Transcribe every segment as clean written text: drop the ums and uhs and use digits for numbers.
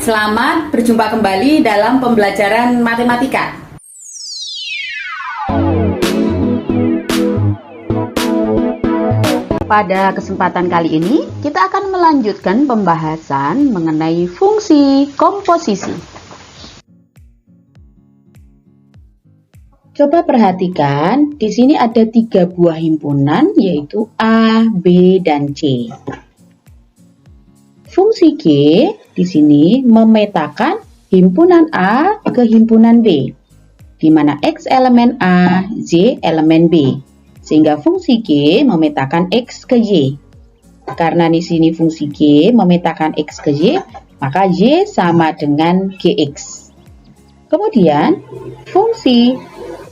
Selamat berjumpa kembali dalam pembelajaran matematika. Pada kesempatan kali ini, kita akan melanjutkan pembahasan mengenai fungsi komposisi. Coba perhatikan, di sini ada 3 buah himpunan, yaitu A, B, dan C. Fungsi G di sini memetakan himpunan A ke himpunan B, di mana X elemen A, Y elemen B. Sehingga fungsi G memetakan X ke Y. Karena di sini fungsi G memetakan X ke Y, maka Y sama dengan GX. Kemudian, fungsi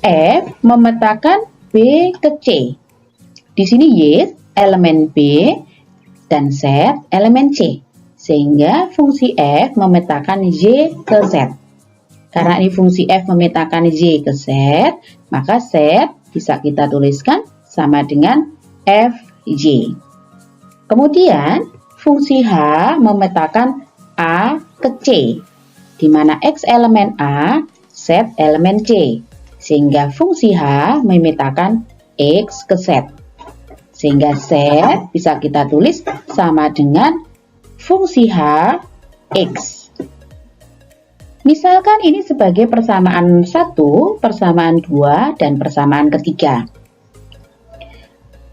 F memetakan B ke C. Di sini Y elemen B dan Z elemen C. Sehingga fungsi F memetakan Y ke Z. Karena ini fungsi F memetakan Y ke Z, maka Z bisa kita tuliskan sama dengan FY. Kemudian, fungsi H memetakan A ke C, di mana X elemen A, Z elemen C. Sehingga fungsi H memetakan X ke Z. Sehingga Z bisa kita tulis sama dengan fungsi H, X. Misalkan ini sebagai persamaan 1, persamaan 2, dan persamaan ketiga.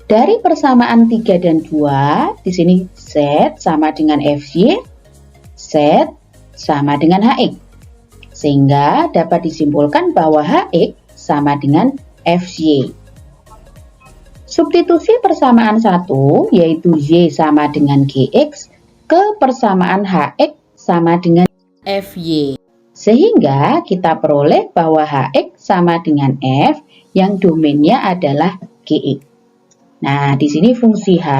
Dari persamaan 3 dan 2, di sini Z sama dengan FY, Z sama dengan HX. Sehingga dapat disimpulkan bahwa HX sama dengan FY. Substitusi persamaan 1, yaitu Y sama dengan GX, ke persamaan HX sama dengan FY. Sehingga kita peroleh bahwa HX sama dengan F yang domainnya adalah GX. Nah, di sini fungsi H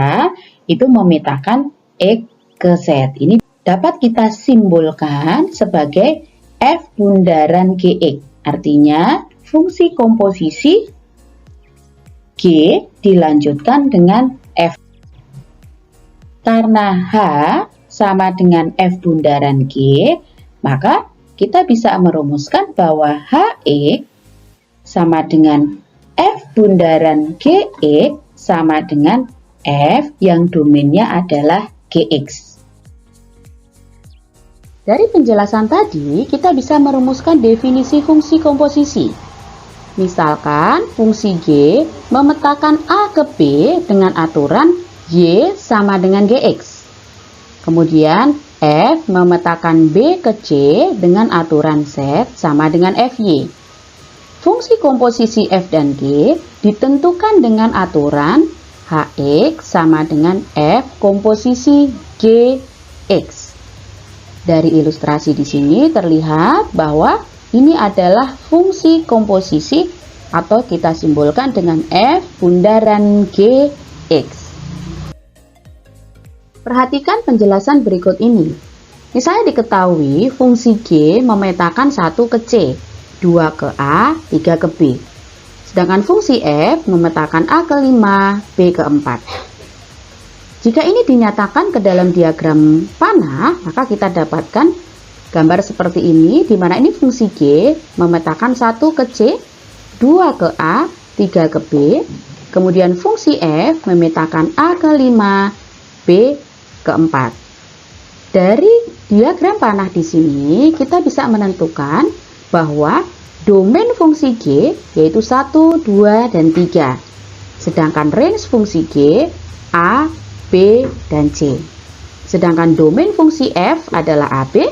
itu memetakan X ke Z. Ini dapat kita simbolkan sebagai F bundaran GX. Artinya, fungsi komposisi G dilanjutkan dengan F. Karena H sama dengan F bundaran G, maka kita bisa merumuskan bahwa HX sama dengan F bundaran GX sama dengan F yang domainnya adalah GX. Dari penjelasan tadi, kita bisa merumuskan definisi fungsi komposisi. Misalkan, fungsi G memetakan A ke B dengan aturan Y sama dengan GX. Kemudian, F memetakan B ke C dengan aturan Z sama dengan FY. Fungsi komposisi F dan G ditentukan dengan aturan HX sama dengan F komposisi GX. Dari ilustrasi di sini terlihat bahwa ini adalah fungsi komposisi atau kita simbolkan dengan F bundaran GX. Perhatikan penjelasan berikut ini. Misalnya diketahui fungsi G memetakan 1 ke C, 2 ke A, 3 ke B. Sedangkan fungsi F memetakan A ke 5, B ke 4. Jika ini dinyatakan ke dalam diagram panah, maka kita dapatkan gambar seperti ini, di mana ini fungsi G memetakan 1 ke C, 2 ke A, 3 ke B. Kemudian fungsi F memetakan A ke 5, B ke 4. Dari diagram panah di sini, kita bisa menentukan bahwa domain fungsi G yaitu 1, 2, dan 3. Sedangkan range fungsi G, A, B, dan C. Sedangkan domain fungsi F adalah AB,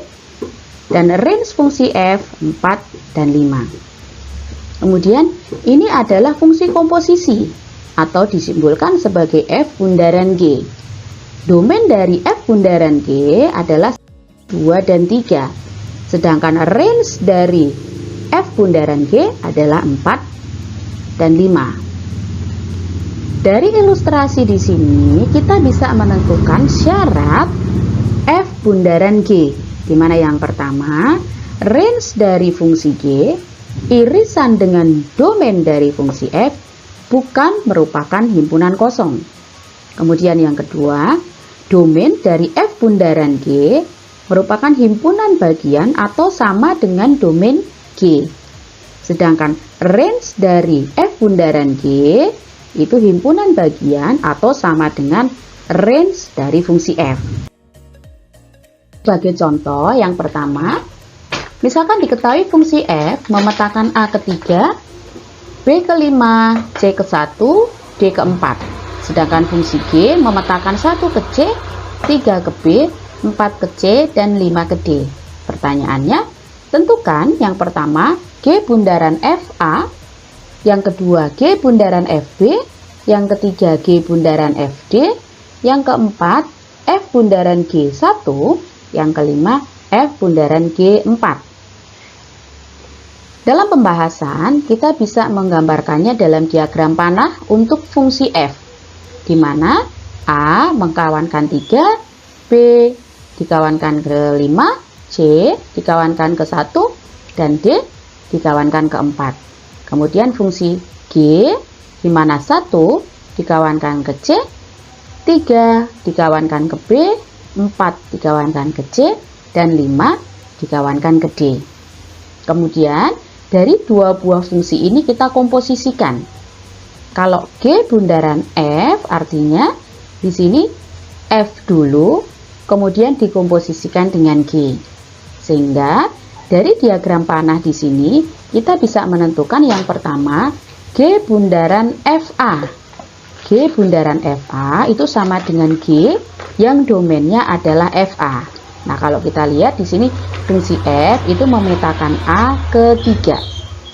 dan range fungsi F 4 dan 5. Kemudian, ini adalah fungsi komposisi, atau disimbolkan sebagai F bundaran G. Domain dari F bundaran G adalah 2 dan 3. Sedangkan range dari F bundaran G adalah 4 dan 5. Dari ilustrasi di sini, kita bisa menentukan syarat F bundaran G, di mana yang pertama, range dari fungsi G, irisan dengan domain dari fungsi F, bukan merupakan himpunan kosong. Kemudian yang kedua, domain dari F bundaran G merupakan himpunan bagian atau sama dengan domain G. Sedangkan range dari F bundaran G itu himpunan bagian atau sama dengan range dari fungsi F. Sebagai contoh yang pertama, misalkan diketahui fungsi F memetakan A ke-3, B ke-5, C ke-1, D ke-4. Sedangkan fungsi G memetakan 1 ke C, 3 ke B, 4 ke C, dan 5 ke D. Pertanyaannya, tentukan yang pertama G bundaran FA, yang kedua G bundaran FB, yang ketiga G bundaran FD, yang keempat F bundaran G1, yang kelima F bundaran G4. Dalam pembahasan, kita bisa menggambarkannya dalam diagram panah untuk fungsi F, di mana A mengkawankan 3, B dikawankan ke 5, C dikawankan ke 1, dan D dikawankan ke 4. Kemudian fungsi G, di mana 1 dikawankan ke C, 3 dikawankan ke B, 4 dikawankan ke C, dan 5 dikawankan ke D. Kemudian dari dua buah fungsi ini kita komposisikan. Kalau G bundaran F artinya di sini F dulu, kemudian dikomposisikan dengan G. Sehingga dari diagram panah di sini kita bisa menentukan yang pertama G bundaran FA. G bundaran FA itu sama dengan G yang domainnya adalah FA. Nah, kalau kita lihat di sini fungsi F itu memetakan A ke-3.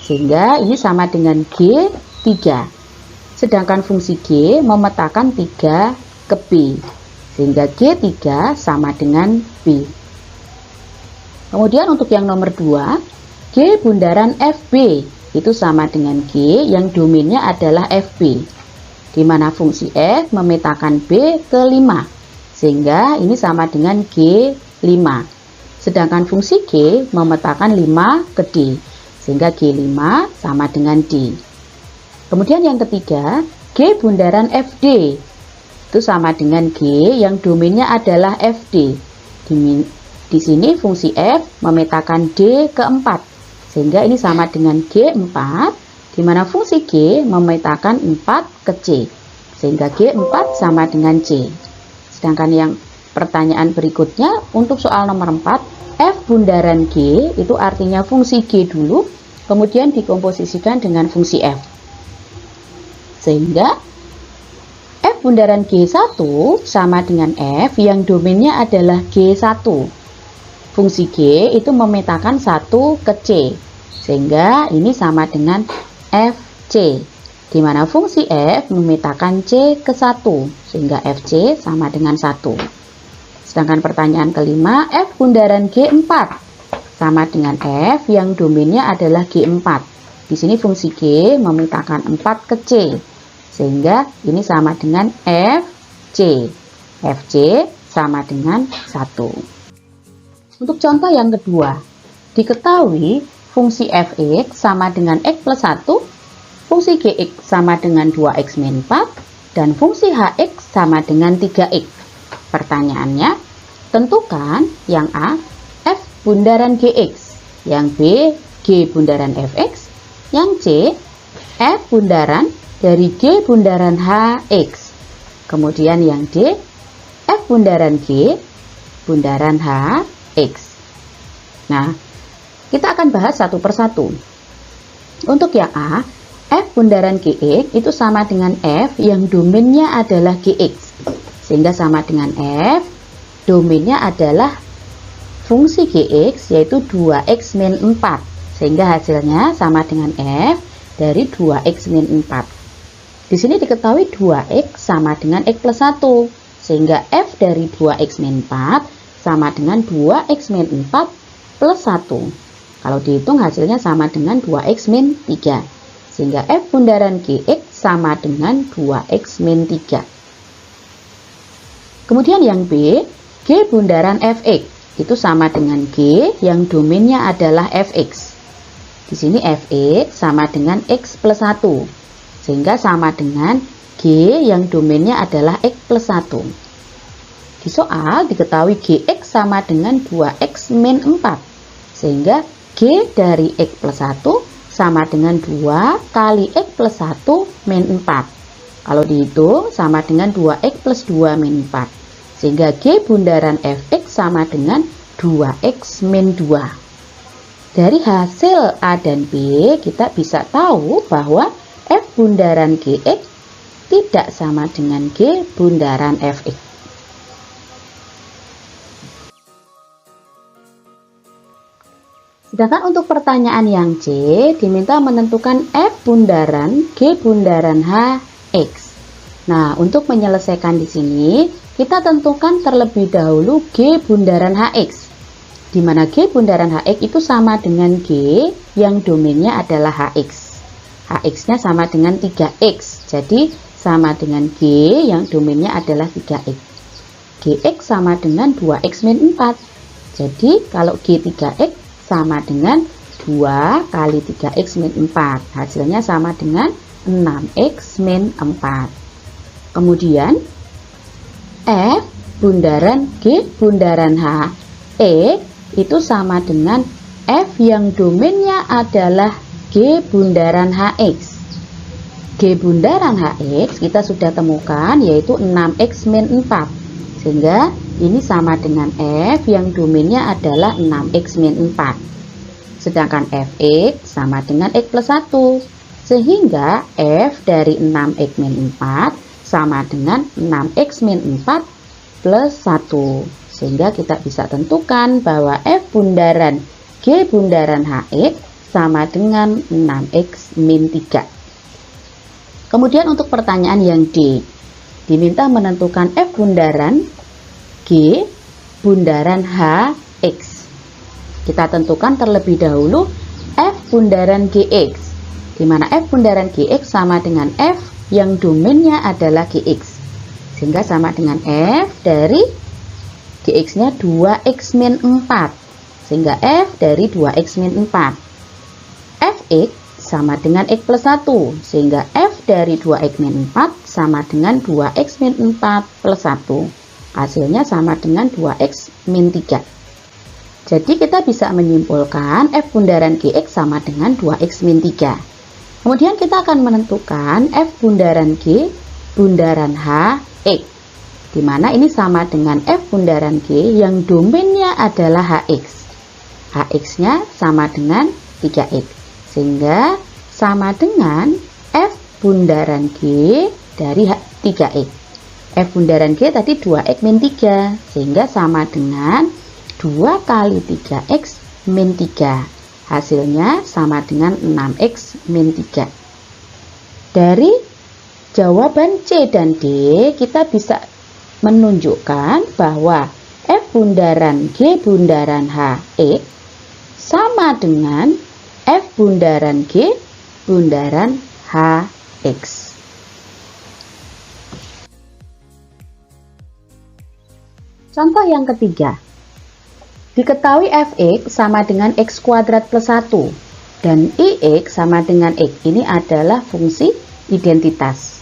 Sehingga ini sama dengan G3. Sedangkan fungsi G memetakan 3 ke B. Sehingga G3 sama dengan B. Kemudian untuk yang nomor 2, G bundaran FB itu sama dengan G yang domainnya adalah FB, di mana fungsi F memetakan B ke 5, sehingga ini sama dengan G5. Sedangkan fungsi G memetakan 5 ke D, sehingga G5 sama dengan D. Kemudian yang ketiga, G bundaran FD itu sama dengan G yang domainnya adalah FD. Di sini fungsi F memetakan D ke-4, sehingga ini sama dengan G4, di mana fungsi G memetakan 4 ke C, sehingga G4 sama dengan C. Sedangkan yang pertanyaan berikutnya untuk soal nomor 4, F bundaran G itu artinya fungsi G dulu, kemudian dikomposisikan dengan fungsi F. Sehingga F bundaran G1 sama dengan F yang domainnya adalah G1. Fungsi G itu memetakan 1 ke C, sehingga ini sama dengan FC, di mana fungsi F memetakan C ke 1, sehingga FC sama dengan 1. Sedangkan pertanyaan kelima, F bundaran G4 sama dengan F yang domainnya adalah G4. Di sini fungsi G memetakan 4 ke C, sehingga ini sama dengan FC. FC sama dengan 1. Untuk contoh yang kedua, diketahui fungsi fx sama dengan x plus 1, fungsi gx sama dengan 2x min 4, dan fungsi hx sama dengan 3x. Pertanyaannya, tentukan yang A, f bundaran gx, yang B, g bundaran fx, yang C, f bundaran dari g bundaran hx. Kemudian yang D, f bundaran g bundaran hx. Nah, kita akan bahas satu persatu. Untuk yang A, f bundaran gx itu sama dengan f yang domainnya adalah gx, sehingga sama dengan f, domainnya adalah fungsi gx yaitu 2x min 4, sehingga hasilnya sama dengan f dari 2x min 4. Di sini diketahui 2x sama dengan x plus 1, sehingga f dari 2x min 4 sama dengan 2x min 4 plus 1. Kalau dihitung hasilnya sama dengan 2x min 3, sehingga f bundaran gx sama dengan 2x min 3. Kemudian yang B, g bundaran fx itu sama dengan g yang domainnya adalah fx. Di sini fx sama dengan x plus 1, sehingga sama dengan g yang domainnya adalah x plus 1. Di soal diketahui Gx sama dengan 2x min 4. Sehingga G dari X plus 1 sama dengan 2 kali X plus 1 min 4. Kalau dihitung sama dengan 2x plus 2 min 4. Sehingga G bundaran Fx sama dengan 2x min 2. Dari hasil A dan B kita bisa tahu bahwa F bundaran Gx tidak sama dengan G bundaran Fx. Sedangkan untuk pertanyaan yang C, diminta menentukan F bundaran G bundaran Hx. Nah, untuk menyelesaikan di sini, kita tentukan terlebih dahulu G bundaran Hx. Di mana G bundaran Hx itu sama dengan G yang domainnya adalah Hx. Hx-nya sama dengan 3x. Jadi, sama dengan G yang domainnya adalah 3x. Gx sama dengan 2x min 4. Jadi, kalau G 3x sama dengan 2 kali 3x min 4. Hasilnya sama dengan 6x min 4. Kemudian F bundaran G bundaran H itu sama dengan F yang domainnya adalah G bundaran Hx. G bundaran Hx kita sudah temukan yaitu 6x min 4. Sehingga ini sama dengan F yang domainnya adalah 6x min 4. Sedangkan Fx sama dengan X plus 1. Sehingga F dari 6x min 4 sama dengan 6x min 4 plus 1. Sehingga kita bisa tentukan bahwa F bundaran G bundaran Hx sama dengan 6x min 3. Kemudian untuk pertanyaan yang D, diminta menentukan F bundaran G bundaran Hx. Kita tentukan terlebih dahulu F bundaran Gx, di mana F bundaran Gx sama dengan F yang domainnya adalah Gx. Sehingga sama dengan F dari Gx-nya 2x min 4. Sehingga F dari 2x min 4. Fx sama dengan X plus 1. Sehingga F dari 2x min 4 sama dengan 2x min 4 plus 1. Hasilnya sama dengan 2x min 3. Jadi kita bisa menyimpulkan F bundaran Gx sama dengan 2x min 3. Kemudian kita akan menentukan F bundaran G bundaran Hx. Di mana ini sama dengan F bundaran G yang domainnya adalah Hx. Hx-nya sama dengan 3x. Sehingga sama dengan F bundaran G dari 3x. F bundaran G tadi 2x min 3. Sehingga sama dengan 2 kali 3x min 3. Hasilnya sama dengan 6x min 3. Dari jawaban C dan D kita bisa menunjukkan bahwa F bundaran G bundaran Hx sama dengan F bundaran G bundaran Hx. Contoh yang ketiga. Diketahui Fx sama dengan x kuadrat plus 1 dan Ix sama dengan x. Ini adalah fungsi identitas.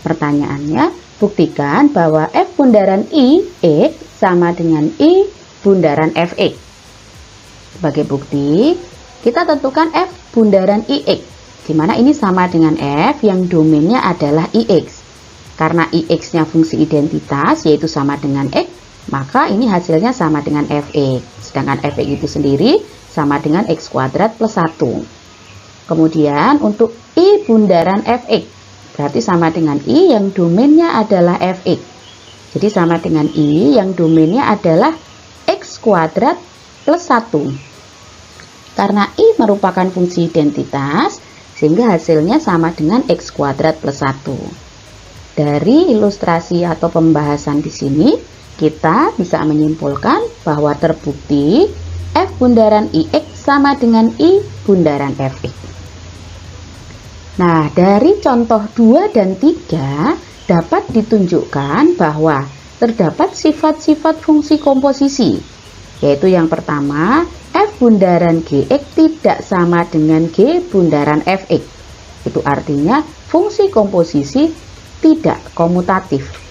Pertanyaannya, buktikan bahwa F bundaran Ix sama dengan I bundaran Fx. Sebagai bukti, kita tentukan F bundaran Ix, di mana ini sama dengan F yang domainnya adalah Ix. Karena Ix-nya fungsi identitas, yaitu sama dengan X, maka ini hasilnya sama dengan Fx. Sedangkan Fx itu sendiri sama dengan x kuadrat plus 1. Kemudian untuk I bundaran Fx, berarti sama dengan I yang domainnya adalah Fx. Jadi sama dengan I yang domainnya adalah x kuadrat plus 1. Karena I merupakan fungsi identitas, sehingga hasilnya sama dengan x kuadrat plus 1. Dari ilustrasi atau pembahasan di sini, kita bisa menyimpulkan bahwa terbukti F bundaran Ix sama dengan I bundaran Fx. Nah, dari contoh 2 dan 3 dapat ditunjukkan bahwa terdapat sifat-sifat fungsi komposisi, yaitu yang pertama, F bundaran Gx tidak sama dengan G bundaran Fx. Itu artinya fungsi komposisi tidak komutatif.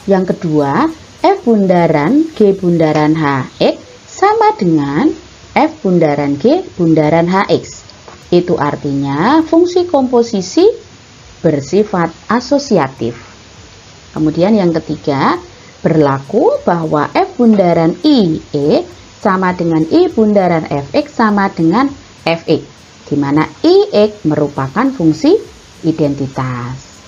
Yang kedua, F bundaran G bundaran HX sama dengan F bundaran G bundaran HX. Itu artinya fungsi komposisi bersifat asosiatif. Kemudian yang ketiga, berlaku bahwa F bundaran IE sama dengan I bundaran Fx sama dengan Fx, di mana Ix merupakan fungsi identitas.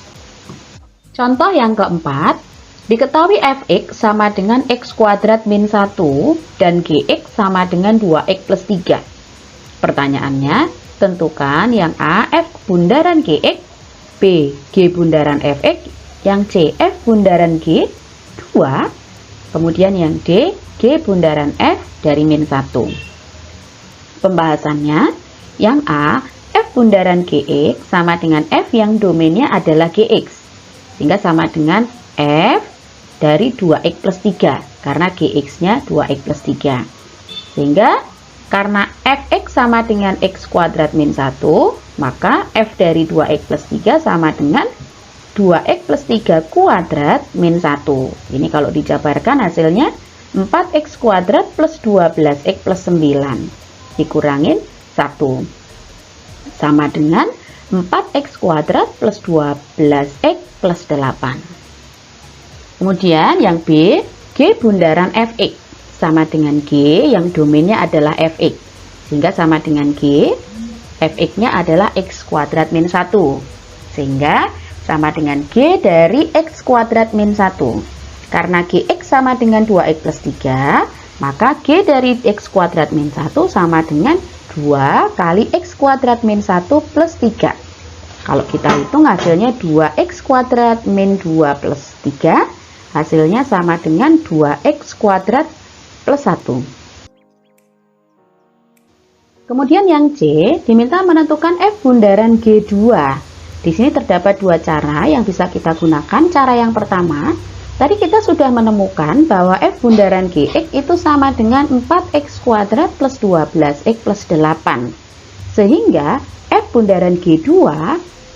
Contoh yang keempat, diketahui Fx sama dengan x kuadrat min 1 dan Gx sama dengan 2x plus 3. Pertanyaannya, tentukan yang A F bundaran Gx, B G bundaran Fx, yang C F bundaran G 2, kemudian yang D G bundaran F dari min 1. Pembahasannya, yang A F bundaran Gx sama dengan F yang domainnya adalah Gx, sehingga sama dengan F dari 2x plus 3 karena Gx nya 2x plus 3, sehingga karena Fx sama dengan x kuadrat min 1, maka F dari 2x plus 3 sama dengan 2x plus 3 kuadrat min 1. Ini kalau dijabarkan hasilnya 4x kuadrat plus 12x plus 9 dikurangin 1 sama dengan 4x kuadrat plus 12x plus 8. Kemudian yang B, G bundaran Fx sama dengan G yang domainnya adalah Fx, sehingga sama dengan G, Fx nya adalah x kuadrat min 1, sehingga sama dengan G dari x kuadrat min 1. Karena Gx sama dengan 2x plus 3, maka G dari x kuadrat min 1 sama dengan 2 kali x kuadrat min 1 plus 3. Kalau kita hitung hasilnya 2x kuadrat min 2 plus 3, hasilnya sama dengan 2x kuadrat plus 1. Kemudian yang C diminta menentukan F bundaran G2. Di sini terdapat dua cara yang bisa kita gunakan. Cara yang pertama, tadi kita sudah menemukan bahwa F bundaran Gx itu sama dengan 4x kuadrat plus 12x plus 8. Sehingga F bundaran G2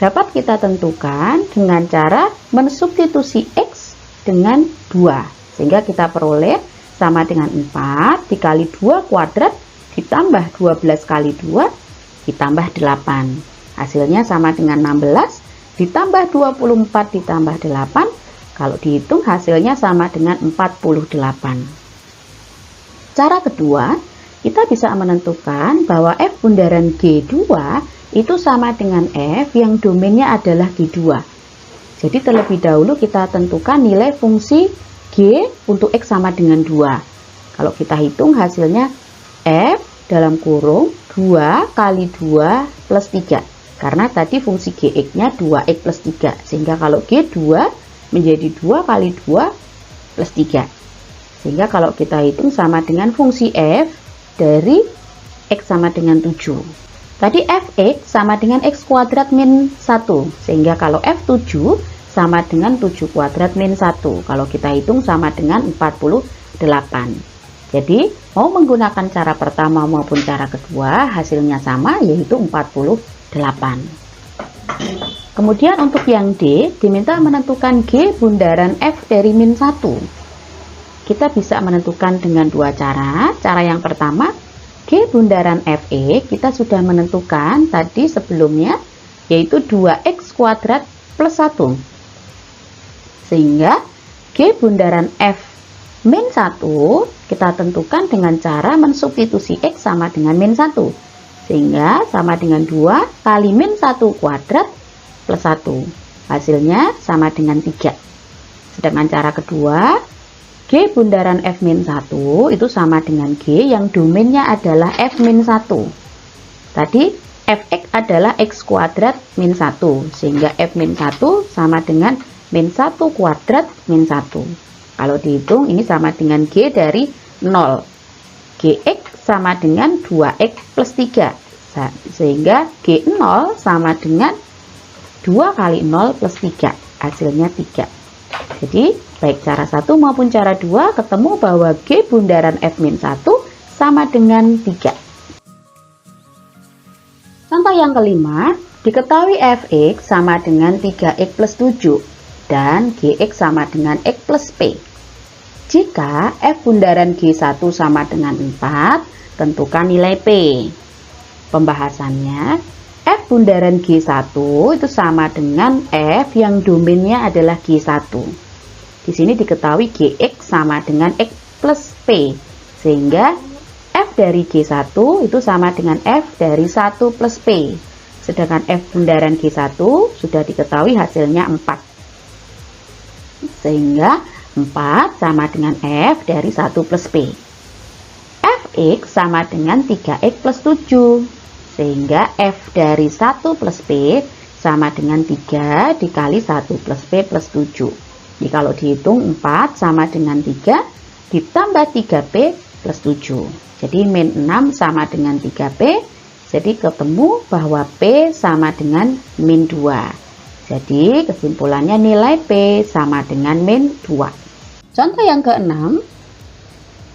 dapat kita tentukan dengan cara mensubstitusi x dengan 2. Sehingga kita peroleh sama dengan 4 dikali 2 kuadrat ditambah 12 kali 2 ditambah 8. Hasilnya sama dengan 16 ditambah 24 ditambah 8. Kalau dihitung hasilnya sama dengan 48. Cara kedua, kita bisa menentukan bahwa F bundaran G2 itu sama dengan F yang domainnya adalah G2. Jadi terlebih dahulu kita tentukan nilai fungsi G untuk X sama dengan 2. Kalau kita hitung hasilnya F dalam kurung 2 kali 2 plus 3. Karena tadi fungsi Gx nya 2x plus 3. Sehingga kalau G2 menjadi 2 kali 2 plus 3. Sehingga kalau kita hitung sama dengan fungsi F dari X sama dengan 7. Tadi Fx sama dengan X kuadrat min 1. Sehingga kalau F7 sama dengan 7 kuadrat min 1. Kalau kita hitung sama dengan 48. Jadi mau menggunakan cara pertama maupun cara kedua hasilnya sama, yaitu 48. Kemudian untuk yang D diminta menentukan G bundaran F dari min 1. Kita bisa menentukan dengan dua cara. Cara yang pertama, G bundaran Fe kita sudah menentukan tadi sebelumnya, yaitu 2x kuadrat plus 1. Sehingga G bundaran F min 1 kita tentukan dengan cara mensubstitusi X sama dengan min 1. Sehingga sama dengan 2 kali min 1 kuadrat plus 1. Hasilnya sama dengan 3. Sedangkan cara kedua, G bundaran F min 1 itu sama dengan G yang domainnya adalah F min 1. Tadi Fx adalah X kuadrat min 1. Sehingga F min 1 sama dengan min 1 kuadrat min 1. Kalau dihitung ini sama dengan G dari 0. Gx sama dengan 2x plus 3. Sehingga G0 sama dengan 2 kali 0 plus 3. Hasilnya 3. Jadi baik cara 1 maupun cara 2 ketemu bahwa G bundaran F min 1 sama dengan 3. Contoh yang kelima, diketahui Fx sama dengan 3x plus 7. Dan Gx sama dengan X plus P. Jika F bundaran G1 sama dengan 4, tentukan nilai P. Pembahasannya, F bundaran G1 itu sama dengan F yang domainnya adalah G1. Di sini diketahui Gx sama dengan X plus P, sehingga F dari G1 itu sama dengan F dari 1 plus P. Sedangkan F bundaran G1 sudah diketahui hasilnya 4. Sehingga 4 sama dengan F dari 1 plus P. Fx sama dengan 3x plus 7. Sehingga F dari 1 plus P sama dengan 3 dikali 1 plus P plus 7. Jadi kalau dihitung 4 sama dengan 3 ditambah 3P plus 7. Jadi min 6 sama dengan 3P. Jadi ketemu bahwa P sama dengan min 2. Jadi kesimpulannya nilai P sama dengan min 2. Contoh yang ke-6,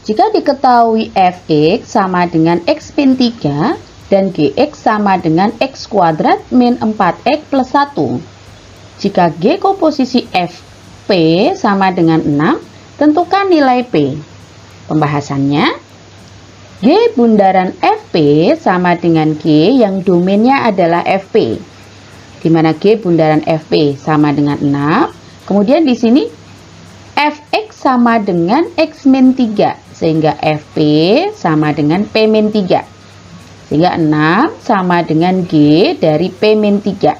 jika diketahui Fx sama dengan X min 3 dan Gx sama dengan X kuadrat min 4X plus 1. Jika G komposisi F, P sama dengan 6, tentukan nilai P. Pembahasannya, G bundaran Fp sama dengan G yang domainnya adalah Fp. Di mana G bundaran Fp sama dengan 6, kemudian di sini Fx sama dengan X min 3, sehingga Fp sama dengan P min 3. Sehingga 6 sama dengan G dari P min 3.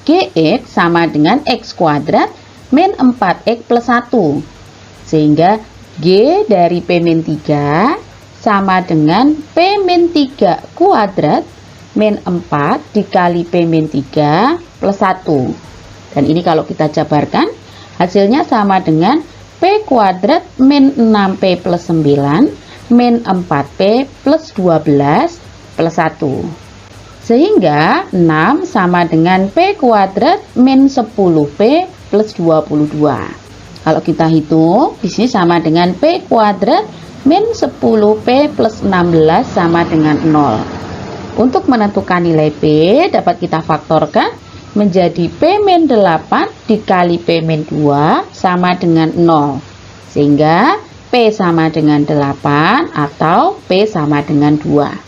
Gx sama dengan X kuadrat min 4X plus 1. Sehingga G dari P min 3 sama dengan P min 3 kuadrat min 4 dikali P min 3 plus 1. Dan ini kalau kita jabarkan, hasilnya sama dengan P kuadrat min 6P plus 9 min 4P plus 12 plus 1. Sehingga 6 sama dengan P kuadrat min 10P plus 22. Kalau kita hitung, di sini sama dengan P kuadrat min 10P plus 16 sama dengan 0. Untuk menentukan nilai P dapat kita faktorkan menjadi P min 8 dikali P min 2 sama dengan 0. Sehingga P sama dengan 8 atau P sama dengan 2.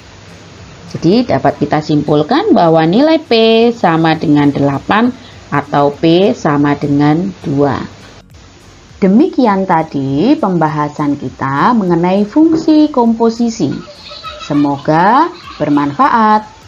Jadi dapat kita simpulkan bahwa nilai P sama dengan 8 atau P sama dengan 2. Demikian tadi pembahasan kita mengenai fungsi komposisi. Semoga bermanfaat.